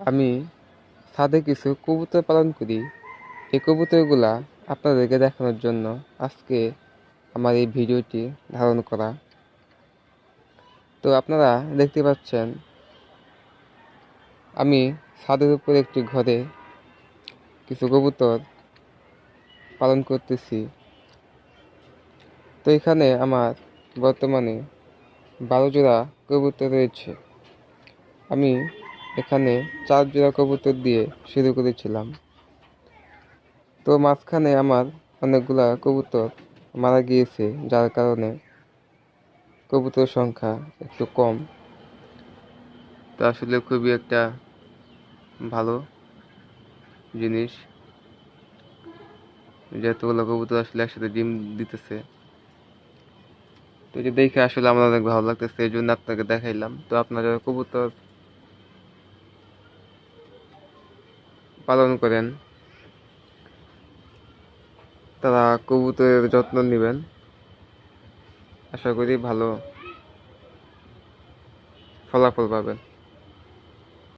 আমি ছাদে কিছু কবুতর পালন করি। এই কবুতরগুলা আপনাদেরকে দেখানোর জন্য আজকে আমার এই ভিডিওটি ধারণ করা। তো আপনারা দেখতে পাচ্ছেন আমি ছাদের উপর একটি ঘরে কিছু কবুতর পালন করতেছি। তো এখানে আমার বর্তমানে 12 জোড়া কবুতর রয়েছে। আমি এখানে 4 জোড়া কবুতর দিয়ে শুরু করেছিলাম। তো মাঝখানে আমার অনেকগুলা কবুতর মারা গিয়েছে, যার কারণে কবুতর সংখ্যা একটু কম। তো আসলে খুবই একটা ভালো জিনিস যে এতগুলো কবুতর আসলে একসাথে ডিম দিতেছে। তো এটা দেখে আসলে আমার অনেক ভালো লাগতেছে, এই জন্য আপনাকে দেখাইলাম। তো আপনারা কবুতর পালন করেন, তারা কবুতরের যত্ন নেবেন, আশা করি ভালো ফলাফল পাবেন।